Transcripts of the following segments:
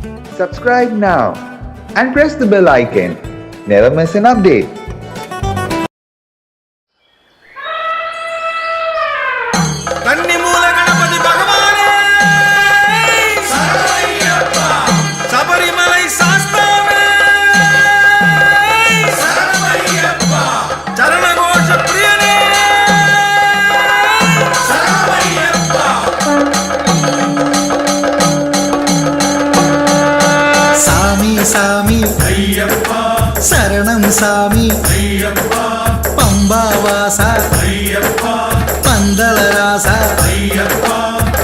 Subscribe now and press the bell icon. Never miss an update. சாமி ஐயப்பா சரணம் சாமி ஐயப்பா பம்பாவாசா ஐயப்பா பந்தளராசா ஐயப்பா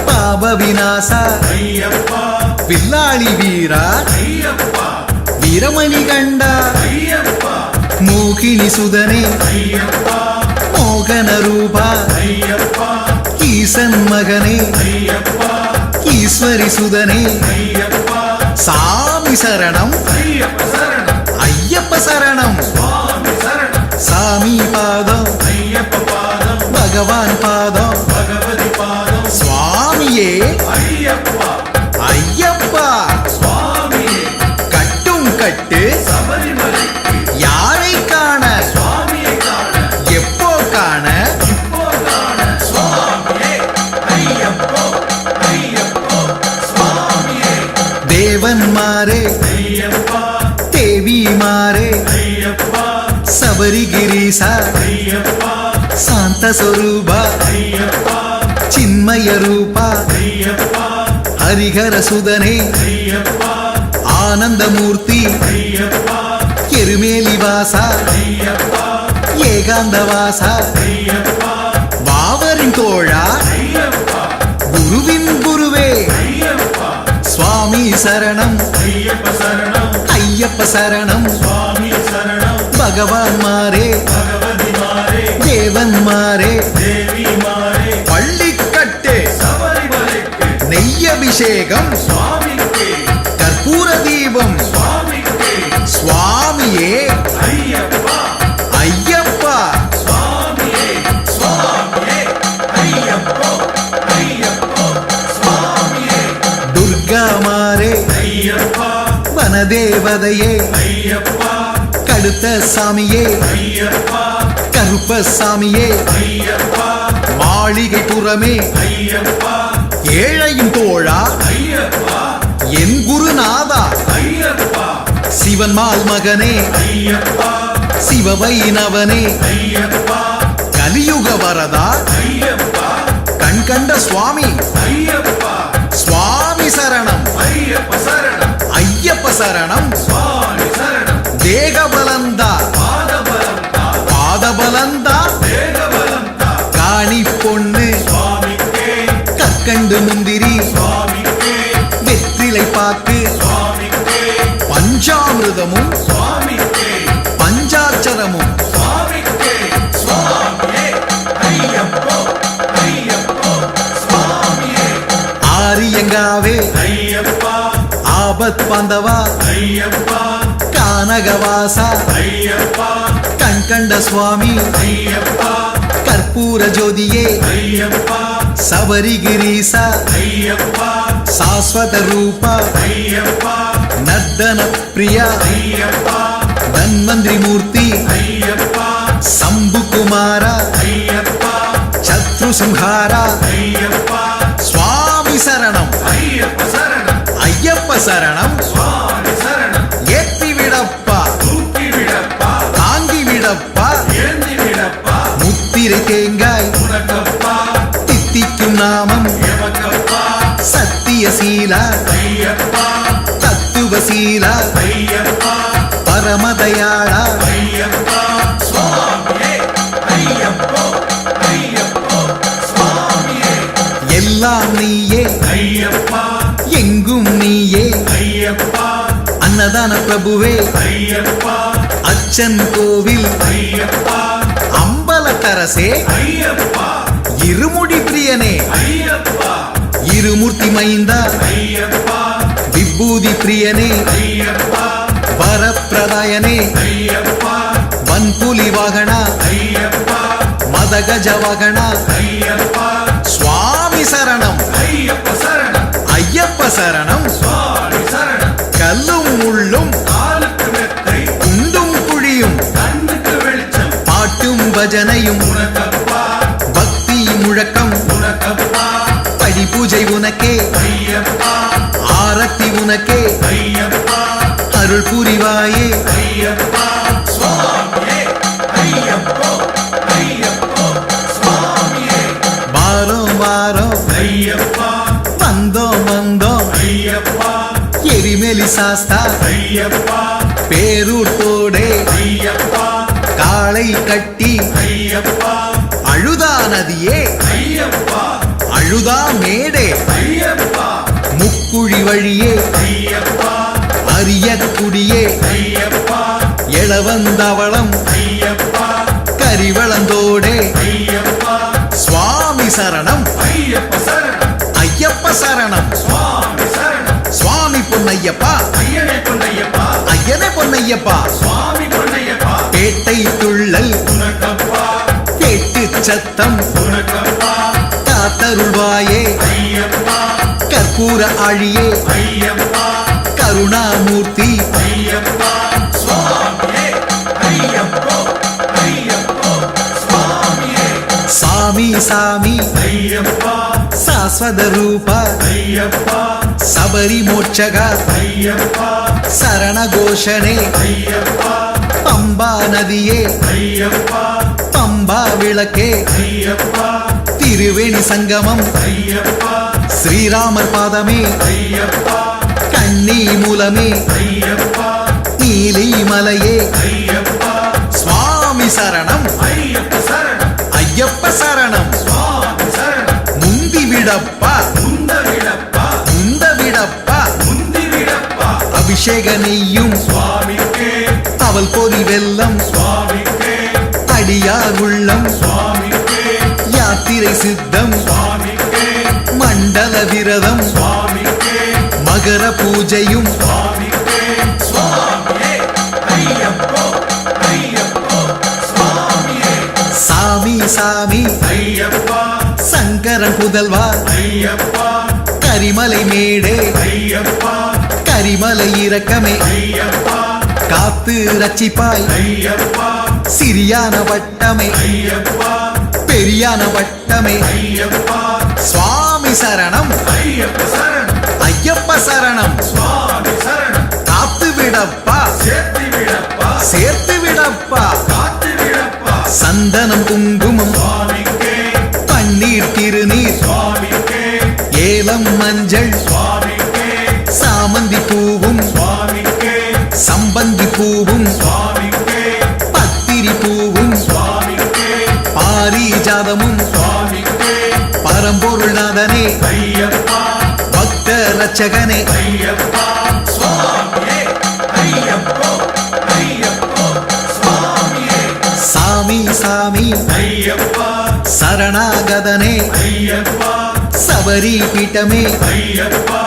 பாப விநாசா ஐயப்பா வில்லாளி வீரா ஐயப்பா வீரமணி கண்டா ஐயப்பா மோகினி சுதனே ஐயப்பா மோகன ரூபா ஐயப்பா ஈசன் மகனே ஐயப்பா ஈஸ்வரி சுதனே ஐயப்பா சாமி சரணம் ஐயப்ப சரணம் ஐயப்ப சரணம் சுவாமி சரணம் சாமி பாதம் ஐயப்ப பாதம் பகவான் பாதம் பகவதி பாதம் சுவாமியே ஐயப்பா ஐயப்பா சுவாமியே கட்டும் கட்டு சபரிமலைக்கு யாரை காண சுவாமியை காண எப்போ காண இப்போ காண சுவாமியே ஐயப்போ ஐயப்போ சுவாமியே தேவன் மாரே ஐயப்பா தேவி மாரே ஐயப்பா சபரிகிரீசா ஐயப்பா சாந்த ಸ್ವರೂபா ஐயப்பா ಚಿನ್ಮಯ ರೂಪಾ ஐயப்பா ஹரிஹர சுதனே ஐயப்பா ஆனந்த மூர்த்தி ஐயப்பா எருமேலி வாசா ஐயப்பா ஏகாந்த வாசா ஐயப்பா பாவரின் தோழா ஐயப்பா குருவின் குருவே ஐயப்பா சுவாமி சரணம் ஐயப்ப சரணம் ஐயப்ப சரணம் சுவாமி சரணம் பகவான் மாரே பகவதி மாரே தேவன் மாரே தேவி மாரே பள்ளிக்கட்டு சபரிமலைக்கு நெய்யபிஷேகம் சுவாமிக்கு கற்பூர தீபம் சுவாமிக்கு சுவாமியே ஐயப்பா ஐயப்பா சுவாமியே சுவாமியே ஐயப்போ ஐயப்போ சுவாமியே துர்கா மாரே ஐயப்பா வனதேவதையே ஐயப்பா கடுத்த சாமியே ஐயப்பா கருப்ப சாமியே ஐயப்பா மாளிகை புறமே ஐயப்பா ஏழையின் தோழா ஐயப்பா என் குருநாதா ஐயப்பா சிவன்மால் மகனே ஐயப்பா சிவவைணவனே ஐயப்பா கலியுக வரதா ஐயப்பா கண் கண்ட சுவாமி ஐயப்பா சுவாமி சரணம் ஐயப்ப சரணம் ஐயப்ப சரணம் சுவாமி சரணம் தேகபலந்தா பாதபலந்தா பாதபலந்தா தேகபலந்தா காணி பொண்ணு சுவாமிக்கே கற்கண்டு முந்திரி சுவாமிக்கே வெற்றிலை பாக்கு சுவாமிக்கே பஞ்சாமிர்தமும் சுவாமிக்கே பஞ்சாட்சரமும் சுவாமிக்கே சுவாமியே ஐயப்போ ஐயப்போ சுவாமியே ஆரியங்காவே ஐயப்பா ஆபத் பாந்தவா ஐயப்பா கானகவாசா ஐயப்பா கண் கண்ட சுவாமி ஐயப்பா கற்பூர ஜோதியே ஐயப்பா சபரிகிரீசா ஐயப்பா சாஸ்வத ரூபா ஐயப்பா நர்தன பிரியா ஐயப்பா தன்வந்திரி மூர்த்தி ஐயப்பா சம்பு குமாரா ஐயப்பா சத்ரு சம்ஹாரா ஐயப்பா சுவாமி சரணம் ஐயப்ப சரணம் ஐயப்ப சரணம் சுவாமி சரணம் ஏத்தி விடப்பா தூக்கி விடப்பா தாங்கி விடப்பா ஏந்தி விடப்பா முத்திரை தேங்காய் உனக்கப்பா தித்திக்கும் நாமம் எமக்கப்பா சத்தியசீலா ஐயப்பா தத்துவசீலா ஐயப்பா பரமதயாளா ஐயப்பா சுவாமியே ஐயப்போ ஐயப்போ சுவாமியே எல்லாம் நீயே ஐயப்பா எங்கும் நீயே ஐயப்பா அன்னதான பிரபுவே ஐயப்பா அச்சன் கோவில் ஐயப்பா அம்பலக்கரசே ஐயப்பா இருமுடி பிரியனே ஐயப்பா இருமூர்த்தி மைந்தா ஐயப்பா விபூதி பிரியனே ஐயப்பா வரப்பிரதாயனே ஐயப்பா வன்புலி வாகனா ஐயப்பா மதகஜ வாகனா ஐயப்பா சுவாமி சரணம் ஐயப்ப சரணம் ஐயப்ப சரணம் சுவாமி சரணம் கல்லும் முள்ளும் காலுக்கு மெத்தை குண்டும் குழியும் கண்ணுக்கு வெளிச்சம் பாட்டும் பஜனையும் உனக்கப்பா பக்தி முழக்கம் உனக்கப்பா படி பூஜை உனக்கே ஐயப்பா ஆரத்தி உனக்கே ஐயப்பா அருள் புரிவாயே ஐயப்பா சுவாமியே ஐயப்போ ஐயப்போ சுவாமியே வாரம் வாரம் ஐயப்பா வந்தோம் வந்தோம் ஐயப்பா எரிமெலி சாஸ்தா ஐயப்பா பேரூட்டோடே ஐயப்பா காளை கட்டி ஐயப்பா அழுதா நதியே ஐயப்பா அழுதா மேடே ஐயப்பா முக்குழி வழியே ஐயப்பா அரிய குடியே ஐயப்பா எளவந்தவளம் ஐயப்பா கரிவளந்தோடே ஐயப்பா சுவாமி சரணம் ஐயப்ப சரணம் ஐயப்ப சரணம் சுவாமி சரணம் சுவாமி பொன்னையப்பா ஐயனே பொன்னையப்பா ஐயனே பொன்னையப்பா சுவாமி பொன்னையப்பா பேட்டை துள்ளல் உனக்கப்பா கேட்டு சத்தம் உனக்கப்பா காத்தருள்வாயே ஐயப்பா கற்பூர ஆழியே ஐயப்பா கருணாமூர்த்தி ஐயப்பா சுவாமியே ஐயப்போ ஐயப்போ சுவாமியே சாமி சாமி ஐயப்பா சாஸ்வத ரூப ஐயப்பா சபரி மோட்சக ஐயப்பா சரண கோஷனே ஐயப்பா பம்பா நதியே ஐயப்பா பம்பா விளக்கே ஐயப்பா திருவேணி சங்கமம் ஐயப்பா ஸ்ரீராமர் பாதமே ஐயப்பா கண்ணி மூலமே ஐயப்பா நீலி மலையே ஐயப்பா சுவாமி சரணம் ஐயப்ப சரணம் ஐயப்ப சரணம் சுவாமி சரணம் முந்தி விடப்பா முந்த விடப்பா முந்த விடப்பா முந்தி விடப்பா அபிஷேக நெய்யும் சுவாமிக்கே அவள் பொறி வெல்லம் சுவாமிக்கே அடியார் உள்ளம் சுவாமிக்கே யாத்திரை சித்தம் சுவாமிக்கே மண்டல விரதம் சுவாமிக்கே மகர பூஜையும் சுவாமிக்கே சுவாமியே ஐயப்போ ஐயப்போ சுவாமியே சாமி சாமி ஐயப்பா சங்கரன் புதல்வா ஐயப்பா கரிமலை மேடே ஐயப்பா கரிமலை இரக்கமே ஐயப்பா காத்து ரட்சிப்பாய் ஐயப்பா சிறியான வட்டமே ஐயப்பா பெரியான வட்டமே ஐயப்பா சுவாமி சரணம் ஐயப்ப சரணம் ஐயப்ப சரணம் சுவாமி சரணம் காத்து விடப்பா சேர்த்து விடப்பா சேர்த்து விடப்பா காத்து விடப்பா சந்தனம் குங்குமம் சுவாமிக்கே பன்னீர் திருநீர் சுவாமிக்கே ஏலம் மஞ்சள் சுவாமிக்கே சாமந்தி பூவும் சுவாமிக்கே சம்பந்தி பூவும் சுவாமிக்கே பத்திரி பூவும் சுவாமிக்கே பாரிஜாதமும் சுவாமிக்கே பரம்பொருள்நாதனே ஐயப்பா பக்த ரட்சகனே ஐயப்பா சுவாமியே ஐயப்போ ஐயப்போ சுவாமியே சாமி சாமி ஐயப்பா சரணாகதனே ஐயப்பா சபரி பீட்டமே ஐயப்பா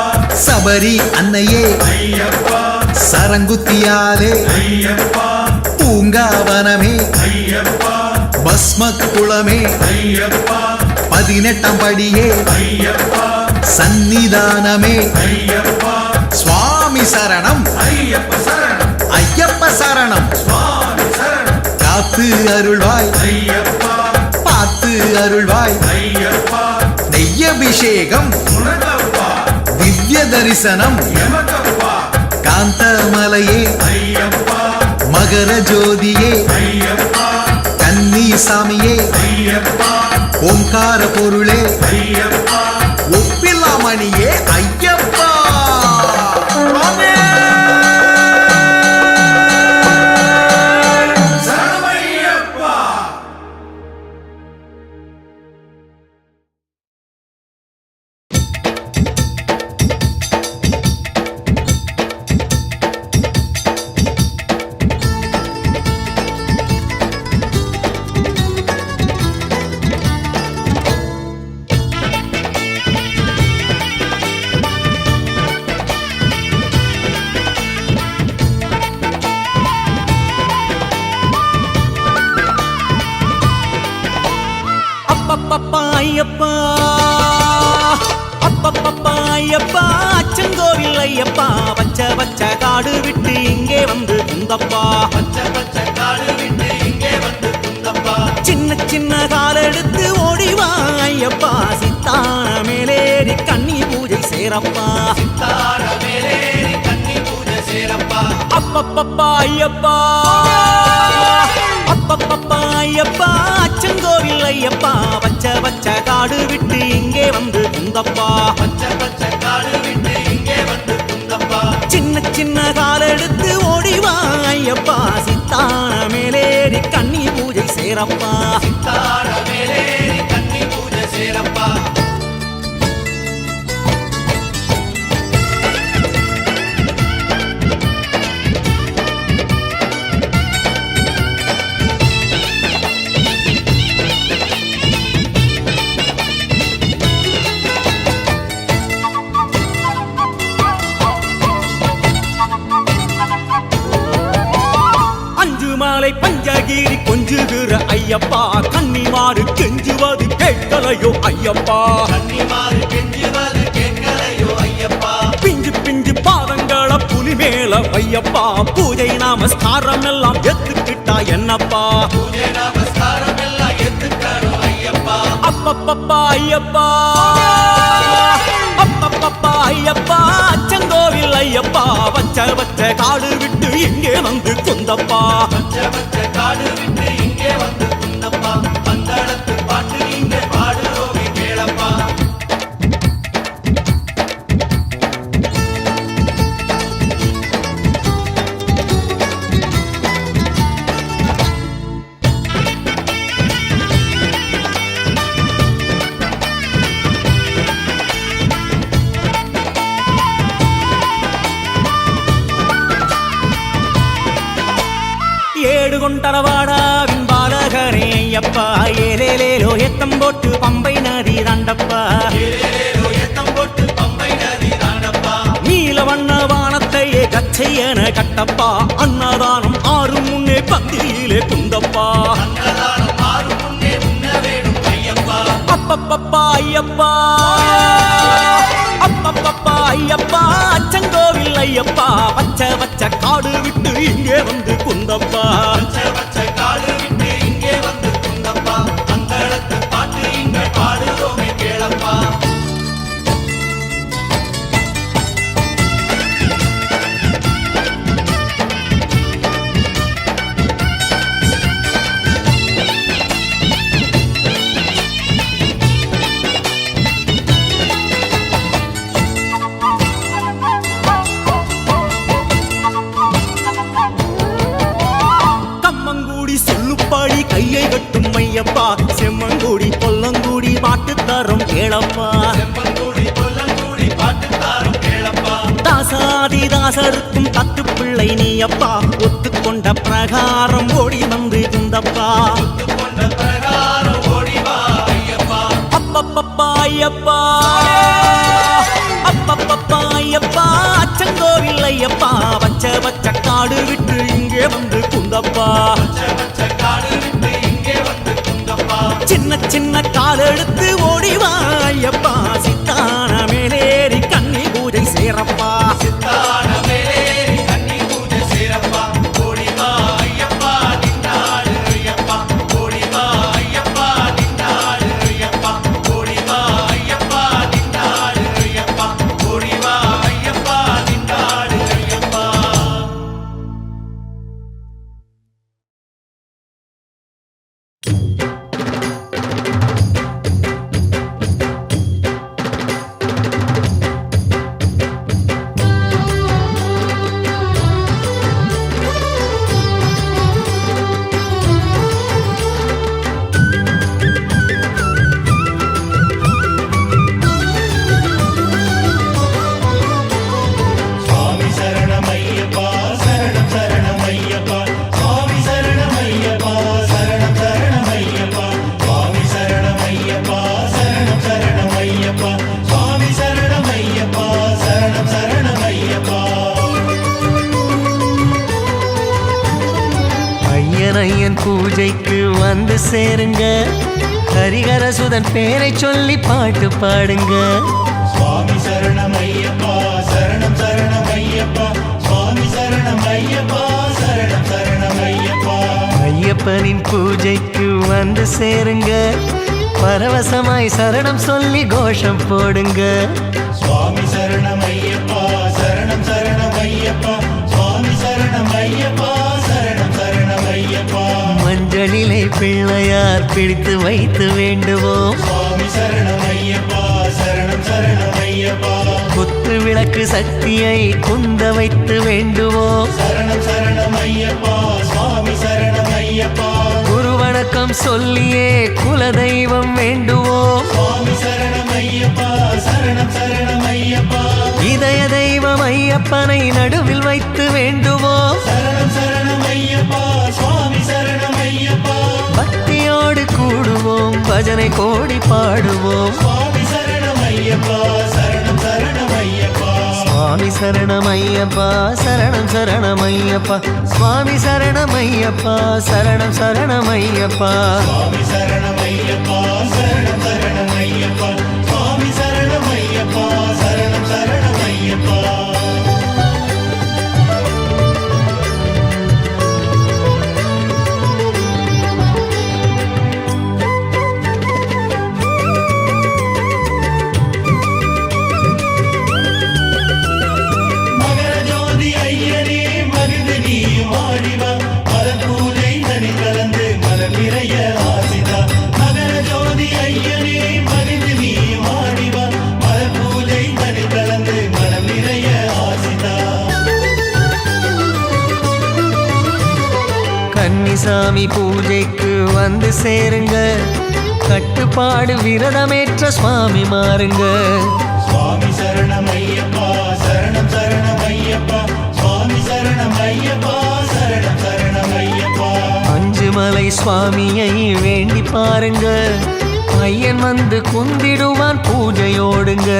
சபரி அன்னையே ஐயப்பா சரங்குத்தியாலே ஐயப்பா பூங்காவனமே ஐயப்பா பஸ்ம குளமே ஐயப்பா 18ஆம் படியே ஐயப்பா சந்நிதானமே ஐயப்பா சுவாமி சரணம் ஐயப்ப சரணம் ஐயப்ப சரணம் சுவாமி சரணம் காத்து அருள்வாய் ஐயப்பா பார்த்து அருள்வாய் ஐயப்பா நெய்யபிஷேகம் உனக்கப்பா திவ்ய தரிசனம் எமக்கப்பா காந்தமலையே ஐயப்பா மகர ஜோதியே ஐயப்பா கன்னி சாமியே ஐயப்பா ஓம்கார பொருளே ஐயப்பா ஒப்பில்லாமணியே ஐயப்பா சரணமையப்பா அப்பப்பப்பா ஐயப்பா அப்பப்பப்பா ஐயப்பா அச்சங்கோவில் ஐயப்பா வச்ச வச்ச காடு விட்டு இங்கே வந்து குந்தப்பா பச்சை பச்சை காடு விட்டு இங்கே வந்து குந்தப்பா சின்ன சின்ன கால் எடுத்து ஓடிவா ஐயப்பா சித்தான மேலேறி கன்னி பூஜை சேரப்பா தார மேலேறி கன்னி பூஜை சேரப்பா அப்பப்பப்பா ஐயப்பா அப்பப்பப்பா ஐயப்பா அச்சங்கோவில் ஐயப்பா வச்ச வச்ச காடு விட்டு இங்கே வந்து குந்தப்பா பச்சை பச்சை காடு விட்டு இங்கே வந்து குந்தப்பா சின்ன சின்ன கால் எடுத்து ஓடிவா ஐயப்பா சித்தான மேலேறி கன்னி பூஜை சேரப்பா தார மேலேறி கன்னி பூஜை சேரப்பா அஞ்சு மாலை பஞ்சகிரி கொஞ்சுகிற ஐயப்பா கன்னிமாறு கெஞ்சுவது கேட்கலையோ ஐயப்பா கன்னிமாறு கெஞ்சுவது கேட்கலையோ ஐயப்பா பிஞ்சு பிஞ்சு பாதங்கள புலி மேல ஐயப்பா பூஜை நமஸ்காரம் எல்லாம் எத்துக்கிட்டா என்னப்பா பூஜை நமஸ்காரம் எல்லாம் எத்துக்கணும் ஐயப்பா அப்பப்பப்பா ஐயப்பா அப்பப்பப்பா ஐயப்பா அச்சங்கோவில் ஐயப்பா வச்ச வச்ச காடு விட்டு இங்கே வந்து குந்தப்பா பச்சை பச்சை காடு விட்டு இங்கே வந்து குந்தப்பா பந்தளத்து பாட்டு இங்கே பாடுறோமே கேளப்பா ஏடு கொண்டரவாடாவின் பாலகனே ஐயப்பா ஏலேலேலோ எத்தம் போட்டு பம்பை நதி தாண்டப்பா ஏலேலேலோ எத்தம் போட்டு பம்பை நதி தாண்டப்பா நீல வண்ண வானத்தையே கச்சையன கட்டப்பா அன்னதானம் ஆறு முன்னே பந்தியிலே குந்தப்பா அன்னதானம் ஆறு முன்னே உண்ண வேணும் ஐயப்பா அப்பப்பப்பா ஐயப்பா அப்பப்பப்பா ஐயப்பா அச்சங்கோவில் ஐயப்பா வச்ச வச்ச காடு விட்டு இங்கே வந்து குந்தப்பா பச்சை பச்சை காடு விட்டு இங்கே வந்து குந்தப்பா பந்தளத்து பாட்டு இங்கே பாடுறோமே கேளப்பா கம்மங்கூடி சொல்லுப்பாடி கையை கட்டும் ஐயப்பா செம்மங்கூடி கொல்லங்கூடி மாட்டு தரும் கேளப்பா செம்பங்கூடி கொல்லங்கூடி பாட்டு தாரும் கேளப்பா தாசாதி தாசருக்கும் தத்து பிள்ளை நீயப்பா ஒத்துக்கொண்ட பிரகாரம் ஓடி வந்து குந்தப்பா கொண்ட பிரகாரம் ஓடிவா ஐயப்பா அப்பப்பப்பா ஐயப்பா அப்பப்பப்பா ஐயப்பா அச்சங்கோவில் ஐயப்பா வச்ச வச்ச காடு விட்டு இங்கே வந்து குந்தப்பா பச்சை பச்சை காடு விட்டு இங்கே வந்து குந்தப்பா சின்ன சின்ன கால் எடுத்து ஓடிவா ஐயப்பா சித்தான மேலேறி கன்னி பூஜை சேரப்பா தார மேலேறி கன்னி பூஜை சேரப்பா ஓடிவா ஐயப்பா நின்னாடு ஐயப்பா ஓடிவா ஐயப்பா நின்னாடு ஐயப்பா ஓடிவா ஐயப்பா நின்னாடு ஐயப்பா ஓடிவா ஐயப்பா நின்னாடு ஐயப்பா சுவாமி சரணமையப்பா சரணம் சரணமையப்பா சுவாமி சரணமையப்பா சரணம் சரணமையப்பா சுவாமி சரணமையப்பா சரணம் சரணமையப்பா சுவாமி சரணமையப்பா சரணம் சரணமையப்பா ஐயன் பூஜைக்கு வந்து சேருங்க ஹரிஹரசுதன் பேரை சொல்லி பாட்டு பாடுங்க சுவாமி சரணமையப்பா சரணம் சரணமையப்பா சுவாமி ஐயப்பனின் பூஜைக்கு வந்து சேருங்க பரவசமாய் சரணம் சொல்லி கோஷம் போடுங்க சுவாமி சரணம் ஐயப்பா சரணம் சரணம் ஐயப்பா சுவாமி சரணம் ஐயப்பா சரணம் சரணம் ஐயப்பா மஞ்சளிலே பிள்ளையார் பிடித்து வைத்து வேண்டுவோம் சுவாமி சரணம் ஐயப்பா சரணம் சரணம் ஐயப்பா குத்து விளக்கு சக்தியை குந்த வைத்து வேண்டுவோம் சரணம் சரணம் ஐயப்பா சுவாமி சரணம் ஐயப்பா குரு வணக்கம் சொல்லியே குலதெய்வம் வேண்டுவோம் சுவாமி சரணம் ஐயப்பா சரணம் சரணம் ஐயப்பா இதய தெய்வம் ஐயப்பனை நடுவில் வைத்து வேண்டுவோம் சரணம் சரணம் ஐயப்பா சுவாமி சரணம் ஐயப்பா பக்தியோடு கூடுவோம் பஜனை கோடி பாடுவோம் சுவாமி சரணம் ஐயப்பா சரணம் சரணம் ஐயப்பா சுவாமி சரணமையப்பா சரணம் சரணமையப்பா சுவாமி சரணமையப்பா சரணம் சரணமையப்பா சுவாமி சரணம் ஐயப்பா சரணம் சரணம் ஐயப்பா சுவாமி சரணம் ஐயப்பா சரணம் சரணம் ஐயப்பா மகர ஜோதி ஐயனே மகிழ்ந்து நீயும் ஆடிவா மலர் பூஜை தனி கலந்து மலர் நிறைய ஆசிதா மகர ஜோதி ஐயனே மகிழ்ந்து நீயும் ஆடிவா மலர் பூஜை தனி கலந்து மலர் நிறைய ஆசிதா கன்னிசாமி பூஜைக்கு வந்து சேருங்க கட்டுப்பாடு விரதமேற்ற சுவாமி மாறுங்க சுவாமி சரணம் ஐயப்பா சரணம் சரணம் ஐயப்பா சுவாமி சரணம் ஐயப்பா சரணம் சரணம் ஐயப்பா அஞ்சுமலை சுவாமியை வேண்டி பாருங்க ஐயன் வந்து குந்திடுவான் பூஜையோடுங்க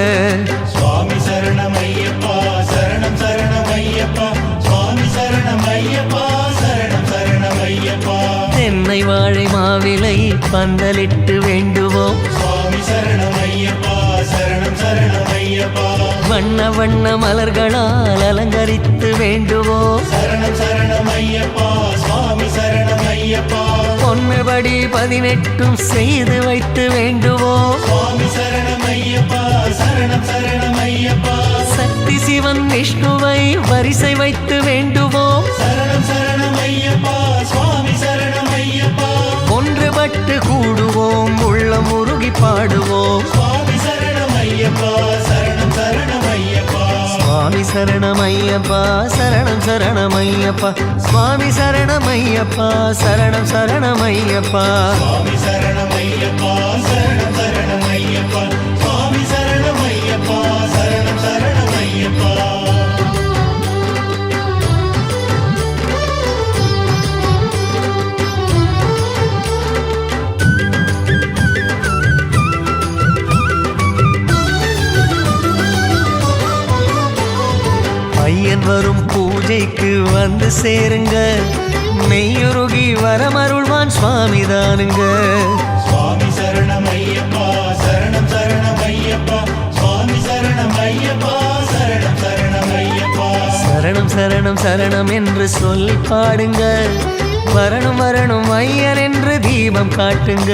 சுவாமி சரணம் ஐயப்பா சரணம் சரணம் ஐயப்பா சுவாமி சரணம் ஐயப்பா சரணம் சரணம் ஐயப்பா தென்னை வாழை மாவிலை பந்தலிட்டு வேண்டுவோம் சுவாமி சரணம் ஐயப்பா சரணம் சரணம் ஐயப்பா வண்ண வண்ண மலர்களால் அலங்கரித்து வேண்டுவோம் சரணம் சரணம் ஐயப்பா சுவாமி சரணம் ஐயப்பா பொன்னுபடி 18 செய்து வைத்து வேண்டுவோம் சுவாமி சரணம் ஐயப்பா சரணம் சரணம் ஐயப்பா சக்தி சிவன் விஷ்ணுவை வரிசை வைத்து வேண்டுவோம் சரணம் சரணம் ஐயப்பா சுவாமி சரணம் ஐயப்பா ஒன்றுபட்டு கூடுவோம் உள்ளம் உருகி பாடுவோம் சுவாமி சரணம் ஐயப்பா சரணம் சரணம் ஐயப்பா சுவாமி சரணமையப்பா சரணம் சரணமையப்பா சுவாமி சரணமையப்பா சரணம் சரணமையப்பா சுவாமி சரணம் ஐயப்பா சரணம் சரணம் ஐயப்பா சுவாமி சரணம் ஐயப்பா சரணம் சரணம் ஐயப்பா ஐயன் வரும் பூஜைக்கு வந்து சேருங்க மெய்யுருகி வரமருள்வான் சுவாமி தானுங்க சுவாமி சரணம் ஐயப்பா சரணம் சரணம் ஐயப்பா சுவாமி சரணம் ஐயப்பா சரணம் சரணம் ஐயப்பா சரணம் சரணம் சரணம் என்று சொல்லி பாடுங்க வரணும் வரணும் ஐயர் என்று தீபம் காட்டுங்க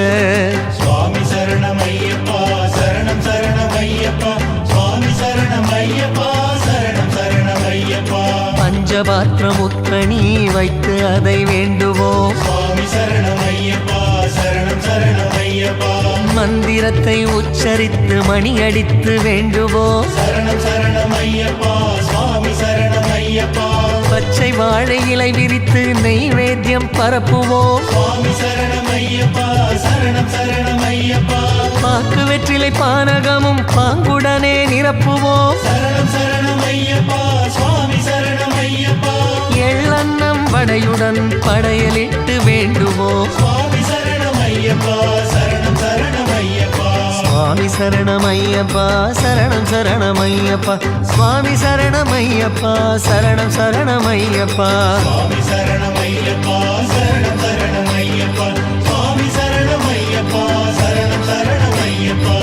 சுவாமி சரணம் ஐயப்பா சரணம் சரணம் ஐயப்பா சுவாமி சரணம் ஐயப்பா சரணம் சரணம் ஐயப்பா பஞ்சபாத்திரம் உத்தணி வைத்து அதை வேண்டுவோம் சுவாமி சரணம் ஐயப்பா சரணம் சரணம் ஐயப்பா மந்திரத்தை உச்சரித்து மணி அடித்து வேண்டுவோம் சரணம் சரணம் ஐயப்பா சுவாமி சரணம் ஐயப்பா பச்சை வாழை இலை விரித்து நெய்வேத்தியம் பரப்புவோம் சுவாமி சரணம் ஐயப்பா சரணம் சரணம் ஐயப்பா பாக்கு வெற்றிலை பானகமும் பாங்குடனே நிரப்புவோம் சரணம் சரணம் ஐயப்பா சுவாமி சரணம் ஐயப்பா எள்ளன்னம் வடையுடன் படையலிட்டு வேண்டுவோம் சுவாமி சரணம் ஐயப்பா சரணம் சரணம் ஐயப்பா சுவாமி சரணமையப்பா சரணம் சரணமையப்பா சுவாமி சரணமையப்பா சரணம் சரணமையப்பா சுவாமி சரணம் ஐயப்பா சரணம் சரணம் ஐயப்பா சுவாமி சரணம் ஐயப்பா சரணம் சரணம் ஐயப்பா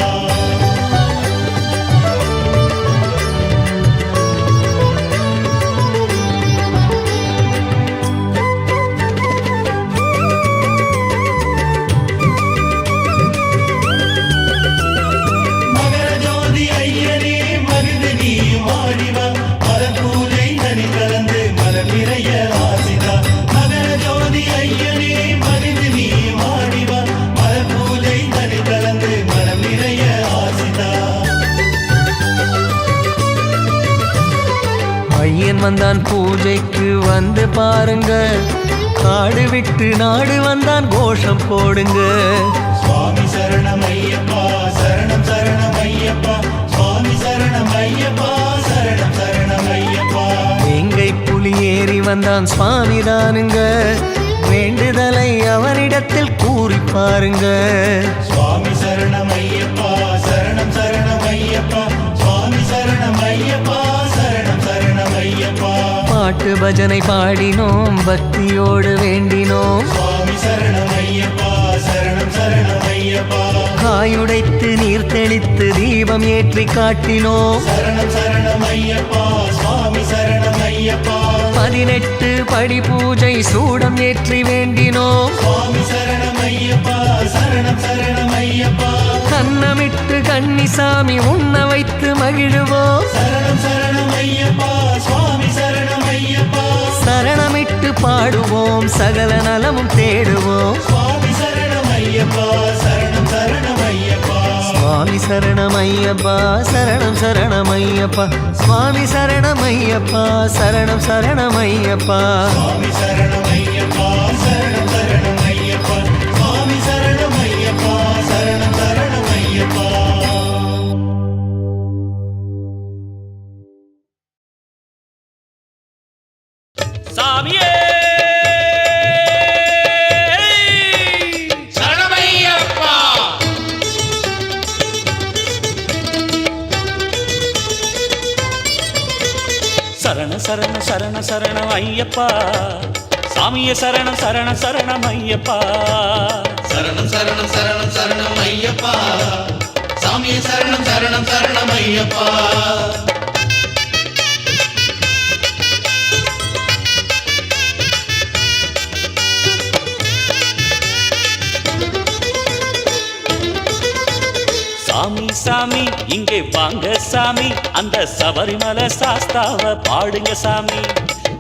ஐயன் வந்தான் பூஜைக்கு வந்து பாருங்க, காடு விட்டு நாடு வந்தான் கோஷம் போடுங்க. சுவாமி சரணம் ஐயப்பா சரணம் சரணம் ஐயப்பா, சுவாமி சரணம் ஐயப்பா சரணம் சரணம் ஐயப்பா. எங்கை புலி ஏறி வந்தான் சுவாமி தானுங்க, வேண்டுதலை அவரிடத்தில் கூறி பாருங்க. சுவாமி சரணம் ஐயப்பா சரணம் சரணம் ஐயப்பா, சுவாமி சரணம் ஐயப்பா சரணம் சரணம் ஐயப்பா. பாட்டு பஜனை பாடினோம், பக்தியோடு வேண்டினோம், சுவாமி சரணம் ஐயப்பா சரணம் சரணம் ஐயப்பா. காயுடைத்து நீர் தெளித்து தீபம் ஏற்றி காட்டினோம். சரணம் சரணம் ஐயப்பா சுவாமி சரணம் ஐயப்பா. 18 படி பூஜை சூடம் ஏற்றி வேண்டினோம். சுவாமி சரணம் ஐயப்பா சரணம் சரணம் ஐயப்பா. கன்னமிட்டு கன்னிசாமி உண்ண வைத்து மகிழுவோம். சரணம் சரணம் ஐயப்பா சுவாமி சரணம் ஐயப்பா. சரணமிட்டு பாடுவோம், சகல நலமும் தேடுவோம். சுவாமி சரணம் ஐயப்பா சரணம் சரணம் ஐயப்பா. சுவாமி சரணமையப்பா சரணம் சரணமையப்பா, சுவாமி சரணமையப்பா சரணம் சரணமையப்பா. சுவாமி சரணம் ஐயப்பா சரணம் சரணம் ஐயப்பா, சுவாமி சரணம் ஐயப்பா சரணம் சரணம் ஐயப்பா. சாமியே சரணமையப்பா. சரண சரண சரண சரணம் ஐயப்பா, சாமியே சரணம் சரண சரணம் ஐயப்பா. சரணம் சரணம் சரணம் சரணம் ஐயப்பா, சாமியே சரணம் சரணம் சரணம் ஐயப்பா. சாமி சாமி இங்கே வாங்க சாமி, அந்த சபரிமலை சாஸ்தாவ பாடுங்க சாமி.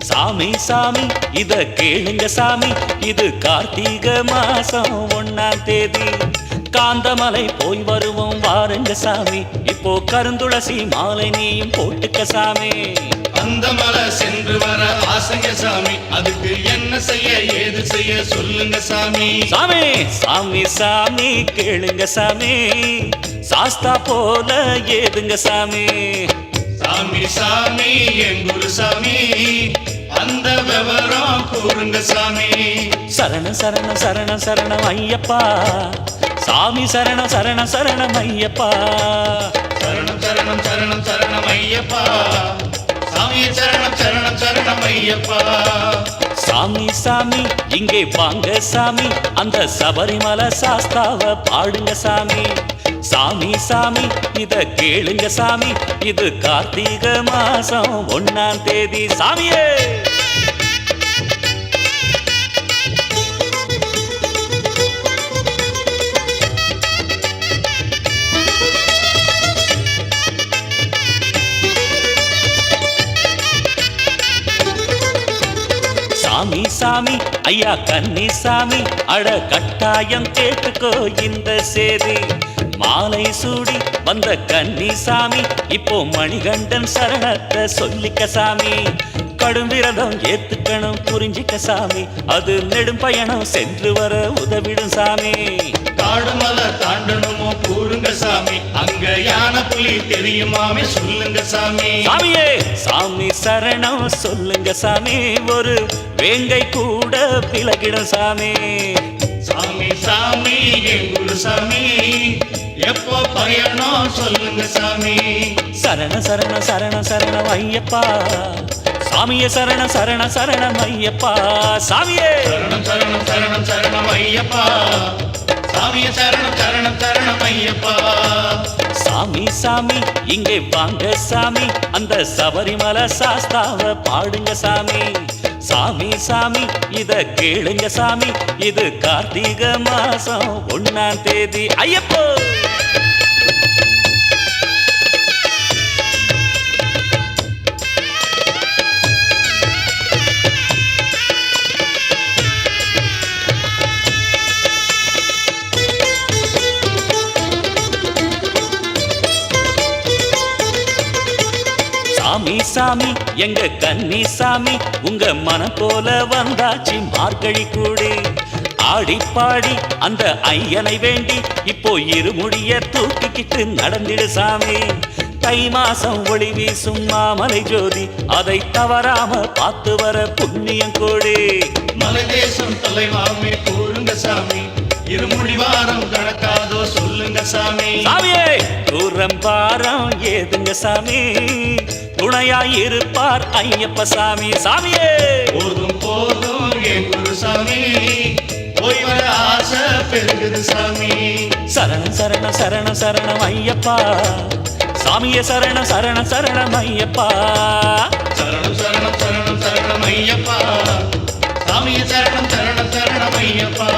சாமி சாமி இத கேளுங்க சாமி, இது கார்த்திகை மாசம் 1ஆம் தேதி. காந்தமலை போய் வருவோம் வாருங்க சாமி, இப்போ கருந்துளசி மாலை நீயும் போட்டுக்க சாமி. அந்த மலை சென்று வர ஆசைங்க சாமி, அதுக்கு என்ன செய்ய ஏது செய்ய சொல்லுங்க சாமி. சாமி சாமி சாமி கேளுங்க சாமி, சாஸ்தா போல ஏதுங்க சாமி. சாமி சாமி என் குரு சாமி, அந்த விவரம் கூறுங்க சாமி. சரண சரண சரண சரணம் ஐயப்பா, சாமி சரண சரண சரணம் ஐயப்பா. சரணம் சரணம் சரணம் சரணம் ஐயப்பா, சாமி சரணம் சரணம் சரணம் ஐயப்பா. சாமி சாமி இங்கே வாங்க சாமி, அந்த சபரிமலை சாஸ்தாவ பாடுங்க சாமி. சாமி சாமி இத கேளுங்க சாமி, இது கார்த்திகை மாசம் 1ஆம் தேதி சாமியே. சாமி சாமி ஐயா கன்னிசாமி, அட கட்டாயம் கேட்டுக்கோ இந்த சேதி. மாலை சூடி வந்த கன்னிசாமி, இப்போ மணிகண்டன் சரணத்தை சொல்லிக்க சாமி. கடும் விரதம் ஏத்துக்கணும் புரிஞ்சிக்க சாமி, அது நெடும் பயணம் சென்று வர உதவிடும் சாமி. காடுமலை தாண்டணுமோ கூறுங்க சாமி, அங்க யானை புலி தெரியுமாமே சொல்லுங்க சாமி. சாமியே சாமி சரணம் சொல்லுங்க சாமி, ஒரு வேங்கை கூட விலகிடும் சாமி. சாமி சாமி என் குரு சாமி, எப்போ பயணம் சொல்லுங்க சாமி. சரண சரண சரண சரணம் ஐயப்பா, சாமியே சரண சரண சரணம் ஐயப்பா. சாமியே சரணம் சரணம் சரணம் சரணம் ஐயப்பா, சாமியே சரணம் சரணம் சரணம் ஐயப்பா. சாமி சாமி இங்கே வாங்க சாமி, அந்த சபரிமலை சாஸ்தாவ பாடுங்க சாமி. சாமி சாமி இத கேளுங்க சாமி, இது கார்த்திகை மாசம் 1ஆம் தேதி ஐயப்போ. சாமி சாமி எங்க கன்னி சாமி உங்க மனம் போல வந்தாச்சு மார்கழி கூடி ஆடி பாடி அந்த ஐயனை வேண்டி இப்போ இருமுடிய தூக்கிக்கிட்டு நடந்திடு சாமி தை மாசம் ஒளி வீசும் மாமலை ஜோதி அதை தவறாம பார்த்து வர புண்ணியம் கோடி மலை தேசம் தலைவாமே கூறுங்க சாமி இருமுடி வாரம் கணக்காதோ சொல்லுங்க சாமி சாமியே தூரம் பாரம் ஏதுங்க சாமி துணையாய் இருப்பார் ஐயப்ப சாமி சாமியே போதும் போதும் என் குரு சாமி போய் வர ஆசை பெருகுது சாமி சரணம் சரணம் சரணம் சரணம் ஐயப்பா சாமியே சரணம் சரணம் சரணம் ஐயப்பா சரணம் சரணம் சரணம் சரணம் ஐயப்பா சாமியே சரணம் சரணம் சரணம் ஐயப்பா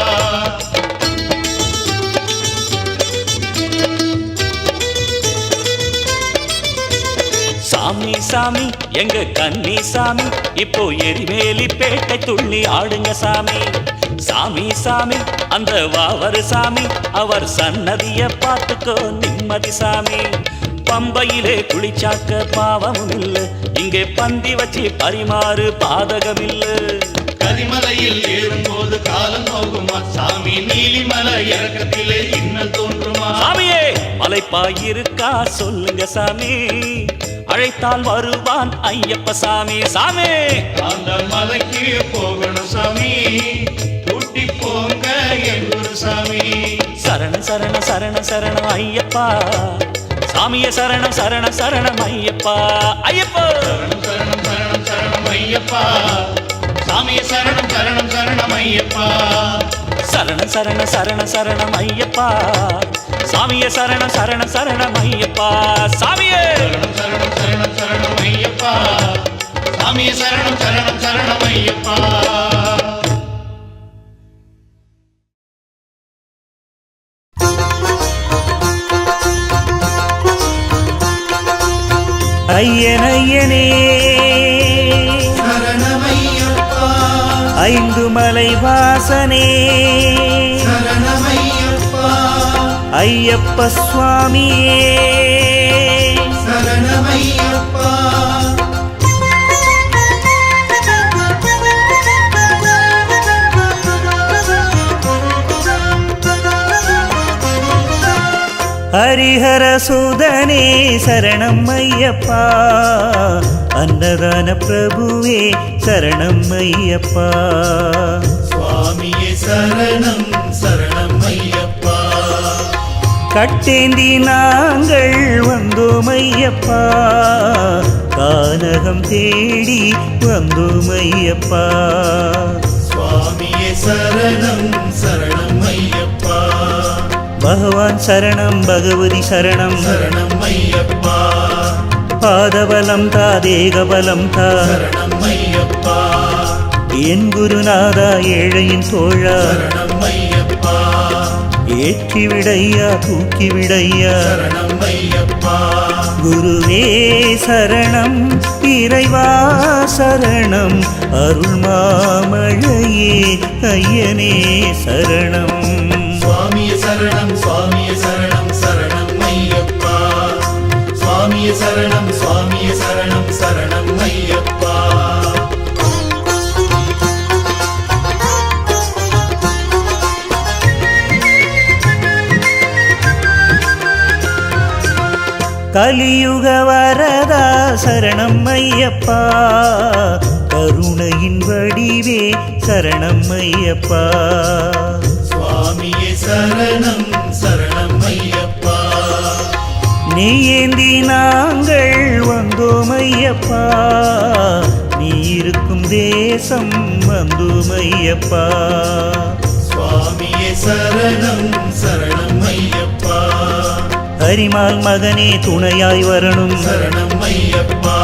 சாமி சாமி எங்க கன்னி சாமி இப்போ எரிமேலி பேட்டை துள்ளி ஆடுங்க சாமி சாமி சாமி அந்த வாவரு சாமி அவர் சன்னதிய பார்த்துக்கோ நிம்மதி சாமி பம்பையிலே குளிச்சாக்க பாவமும் இல்ல இங்கே பந்தி வச்சு பரிமாறு பாதகம் இல்ல கரிமலையில் ஏறும்போது காலம் நோகுமா சாமி நீலிமலை இறக்கத்திலே இன்னல் தோன்றுமா சாமியே மலைப்பாயிருக்கா சொல்லுங்க சாமி அழைத்தால் வருவான் ஐயப்ப சாமி சாமி அந்த மலைக்கு போகணும் சாமி கூட்டி போங்க என் குரு சாமி சரணம் சரணம் சரணம் சரணம் ஐயப்பா சாமியே சரணம் சரணம் சரணம் ஐயப்பா ஐயப்பா சரணம் சரணம் சரணம் சரணம் ஐயப்பா சாமியே சரணம் சரணம் சரணம் ஐயப்பா சரணம் சரணம் சரணம் சரணம் ஐயப்பா சாமியே சரணம் சரணம் சரணம் ஐயப்பா சாமியே சரணம் சரணம் சரணம் சரணம் ஐயப்பா சாமியே சரணம் சரணம் சரணம் ஐயப்பா ஐயன் ஐயனே சரணமையப்பா ஐந்து மலை வாசனே சரணமையப்பா ஐயப்ப சுவாமியே சரணமையப்பா ஹரிஹர சுதனே சரணம் ஐயப்பா அன்னதான பிரபுவே சரணம் ஐயப்பா சுவாமியே சரணம் சரணம் ஐயப்பா கட்டேந்தி நாங்கள் வந்தோம் ஐயப்பா கானகம் தேடி வந்தோம் ஐயப்பா சுவாமியே சரணம் சரணம் ஐயப்பா பகவான் சரணம் பகவதி சரணம் சரணம் ஐயப்பா பாதபலம் தா தேகபலம் தா சரணம் ஐயப்பா என் குருநாதா ஏழையின் தோழா சரணம் ஐயப்பா ஏற்றி விடையா தூக்கி விடையா சரணம் ஐயப்பா குருவே சரணம் இறைவா சரணம் அருள் மாமழையே ஐயனே சரணம் சுவாமியே சரணம் சுவாமியே சரணம் சரணம் ஐயப்பா சுவாமியே சரணம் சுவாமியே சரணம் சரணம் ஐயப்பா கலியுக வரதா சரணம் ஐயப்பா கருணையின் வடிவே சரணம் ஐயப்பா சுவாமியே சரணம் சரணம் ஐயப்பா நீயேந்தி நாங்கள் வந்தோம் ஐயப்பா நீ இருக்கும் தேசம் வந்தோம் ஐயப்பா சுவாமியே சரணம் சரணம் ஐயப்பா ஹரிமால் மகனே துணையாய் வரணும் சரணம் ஐயப்பா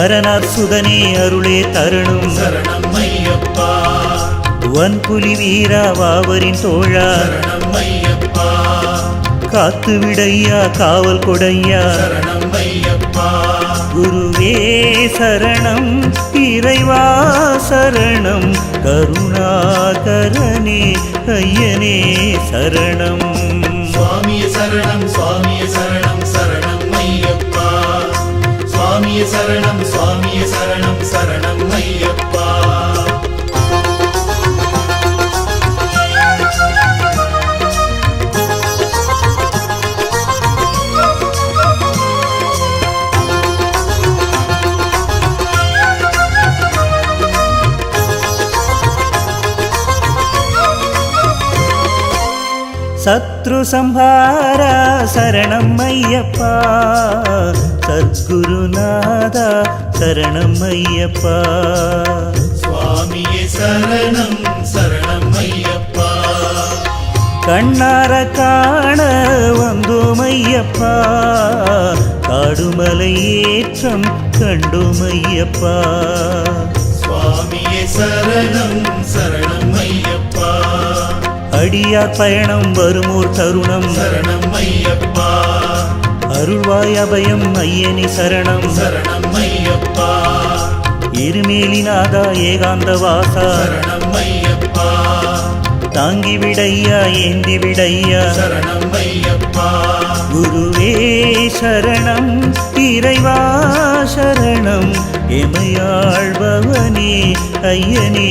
அரணார் சுதனே அருளே தரணும் சரணம் ஐயப்பா வன்புலி வீரா வாவரின் தோழா சரணம் ஐயப்பா காத்து விடையா காவல் கொடையா சரணம் ஐயப்பா குருவே சரணம் இறைவா சரணம் கருணாகரனே ஐயனே சரணம் சுவாமியே சரணம் சுவாமியே சரணம் சரணம் ஐயப்பா சுவாமியே சுவாமியே சரணம் சுவாமியே சரணம் சரணம் ஐயப்பா சத்ரு சம்ஹாரா சரணம் ஐயப்பா சத்குருநாதா சரணம் ஐயப்பா சுவாமியே சரணம் சரணம் ஐயப்பா கண்ணார காண வந்தோம் ஐயப்பா காடுமலை ஏற்றம் கண்டோம் ஐயப்பா சுவாமியே சரணம் சரணம் ஐயப்பா அடியார் பயணம் வருமோர் தருணம் சரணம் ஐயப்பா அருள்வாய் அபயம் ஐயனி சரணம் சரணம் ஐயப்பா இருமேலிநாதா ஏகாந்த வாசா சரணம் ஐயப்பா தாங்கி விடையா ஏந்தி விடையா சரணம் ஐயப்பா குருவே சரணம் இறைவா சரணம் எமையாழ்பவனே ஐயனே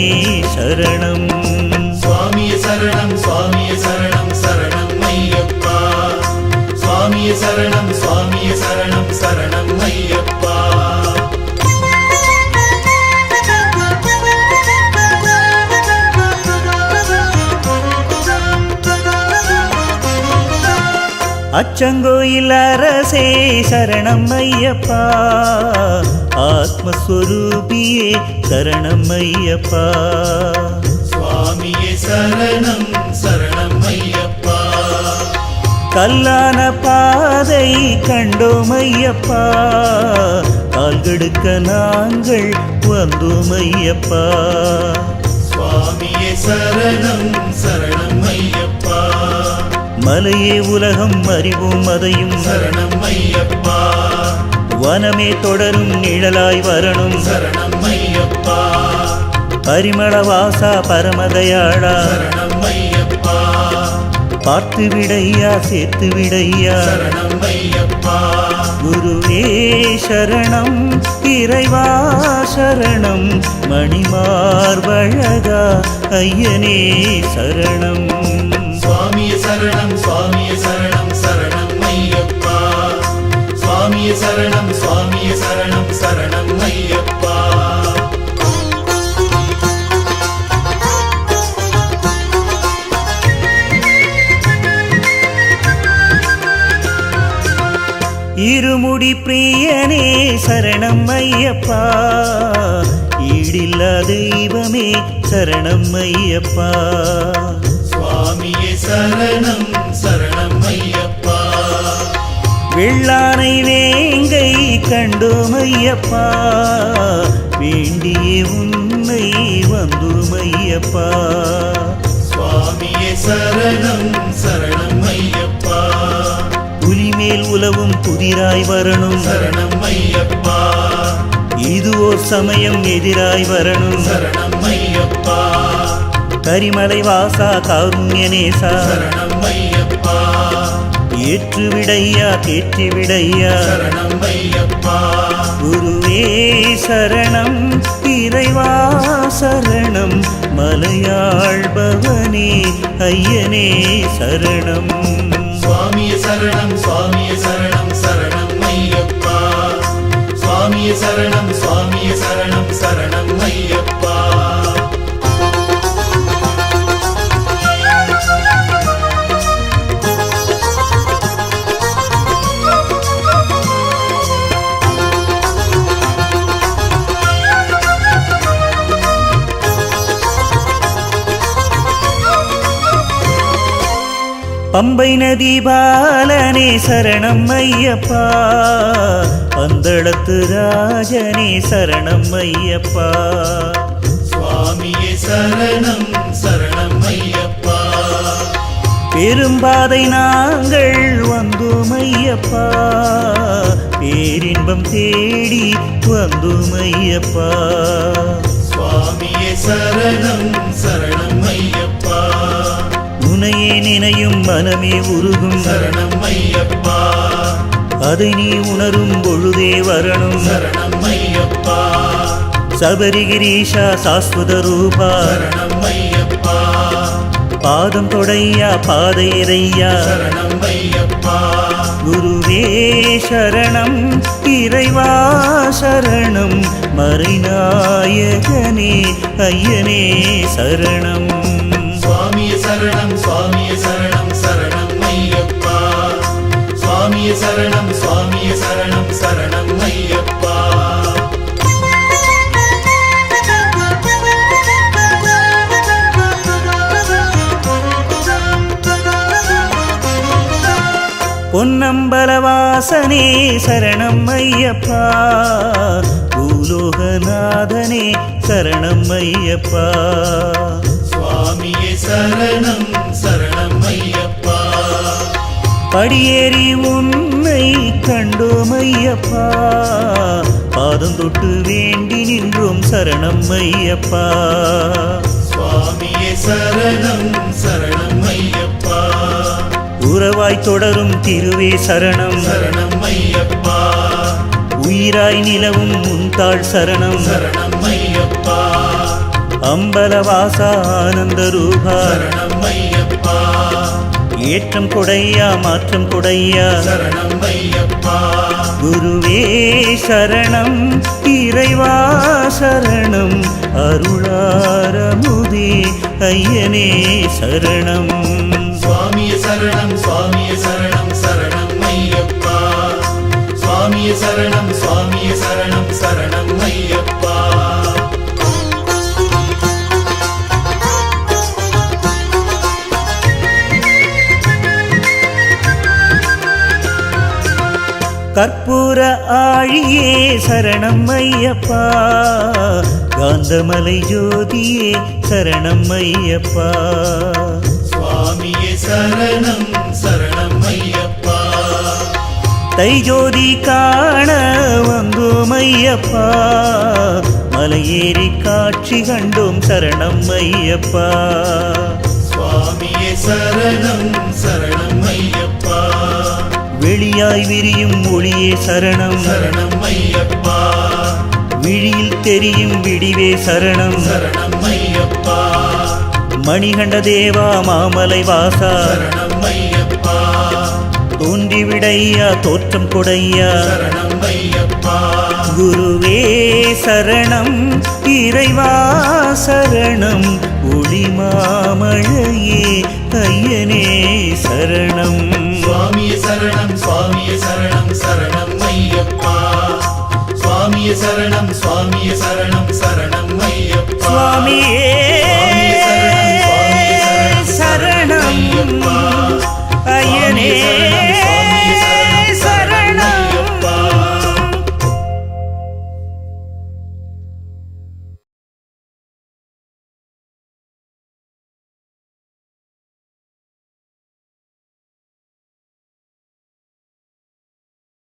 சரணம் சுவாமியே சரணம் சுவாமியே சரணம் சரணம் ஐயப்பா சுவாமியே சரணம் சுவாமியே சரணம் சரணம் ஐயப்பா அச்சங்கோயில் அரசே சரணம் ஐயப்பா ஆத்மஸ்வரூபியே சரணம் ஐயப்பா சுவாமியே சரணம் சரணம் ஐயப்பா கல்லான பாதை கண்டோம் ஐயப்பா கால்கெடுக்க நாங்கள் வந்தோம் ஐயப்பா சுவாமியே சரணம் சரணம் ஐயப்பா மலையே உலகம் அறிவோம் அதையும் சரணம் ஐயப்பா வனமே தொடரும் நிழலாய் வரணும் சரணம் ஐயப்பா பரிமள வாசா பரமதயாளா சரணம் ஐயப்பா பார்த்து விடையா சேர்த்து விடையா சரணம் ஐயப்பா குருவே சரணம் இறைவா சரணம் மணிமார்வழகா ஐயனே சரணம் சுவாமியே சரணம் சுவாமியே சரணம் சரணம் ஐயப்பா சுவாமியே சரணம் சுவாமியே சரணம் சரணம் ஐயப்பா இருமுடி பிரியனே சரணம் ஐயப்பா ஈடில்லா தெய்வமே சரணம் ஐயப்பா சுவாமியே சரணம் சரணம் ஐயப்பா வெள்ளானை வேங்கை கண்டோம் ஐயப்பா வேண்டியே உன்னை வந்தோம் ஐயப்பா சுவாமியே சரணம் சரணம் ஐயப்பா புலிமேல் உலவும் புதிராய் வரணும் சரணம் ஐயப்பா இது ஓர் சமயம் எதிராய் வரணும் சரணம் ஐயப்பா கரிமலை வாசா காருண்யநேசா சரணம் ஐயப்பா ஏற்று விடையா தேற்றி விடையா சரணம் ஐயப்பா குருவே சரணம் இறைவா சரணம் மலையாழ்பவனே ஐயனே சரணம் சுவாமியே சரணம் சுவாமியே சரணம் சரணம் ஐயப்பா சுவாமியே சரணம் சுவாமியே சரணம் சரணம் ஐயப்பா பம்பை நதி பாலனே சரணம் ஐயப்பா பந்தளத்து ராஜனே சரணம் ஐயப்பா சுவாமியே சரணம் சரணம் ஐயப்பா பெரும்பாதை நாங்கள் வந்தோம் ஐயப்பா பேரின்பம் தேடி வந்தோம் ஐயப்பா சுவாமியே சரணம் சரணம் ஐயப்பா உனையே நினையும் மனமே உருகும் சரணம் ஐயப்பா அதை நீ உணரும் பொழுதே வரணும் சரணம் ஐயப்பா சபரிகிரீஷா சாஸ்வத ரூபா சரணம் ஐயப்பா பாதம் தொடையா பாதையரையா சரணம் ஐயப்பா குருவே சரணம் இறைவா சரணம் மறைநாயகனே ஐயனே சரணம் சுவாமியே சரணம் சுவாமியே சரணம் சரணம் ஐயப்பா சுவாமியே சரணம் சுவாமியே சரணம் சரணம் ஐயப்பா பொன்னம்பலவாசனே சரணம் ஐயப்பா பூலோகநாதனே சரணம் ஐயப்பா சுவாமியே சரணம் சரணம் ஐயப்பா படியேறி உன்னை கண்டோம் ஐயப்பா பாதம் தொட்டு வேண்டி நின்றோம் சரணம் ஐயப்பா சுவாமியே சரணம் சரணம் ஐயப்பா உறவாய் தொடரும் திருவே சரணம் சரணம் ஐயப்பா உயிராய் நிலவும் உந்தாள் சரணம் சரணம் ஐயப்பா அம்பலவாசா ஆனந்த ரூபா சரணம் ஐயப்பா ஏற்றம் கொடையா மாற்றம் கொடையா சரணம் ஐயப்பா குருவே சரணம் இறைவா சரணம் அருளாரமுதே ஐயனே சரணம் சுவாமியே சரணம் சுவாமியே சரணம் சரணம் ஐயப்பா சுவாமியே சரணம் சுவாமியே சரணம் சரணம் ஐயப்பா கற்பூர ஆழியே சரணம் ஐயப்பா காந்தமலை ஜோதியே சரணம் ஐயப்பா சுவாமியே சரணம் சரணம் ஐயப்பா தைஜோதி காண வந்தோம் ஐயப்பா மலையேறி காட்சி கண்டோம் சரணம் ஐயப்பா சுவாமியே சரணம் சரணம் ஐயப்பா வெளியாய் விரியும் ஒளியே சரணம் சரணம் ஐயப்பா விழியில் தெரியும் விடிவே சரணம் சரணம் ஐயப்பா மணிகண்ட தேவா மாமலை வாசா சரணம் ஐயப்பா தோன்றி விடையா தோற்றம் கொடையா சரணம் ஐயப்பா குருவே சரணம் இறைவா சரணம் ஒளிமாமழையே ஐயனே சரணம் சுவாமியே சரணம் சுவாமியே சரணம் சரணம் ஐயப்பா சுவாமியே சரணம் சுவாமியே சரணம் சரணம் ஐயப்பா சுவாமியே சுவாமியே சரணம் சுவாமியே சரணம் சரணம் ஐயப்பா ஐயனே சுவாமியே சரணம்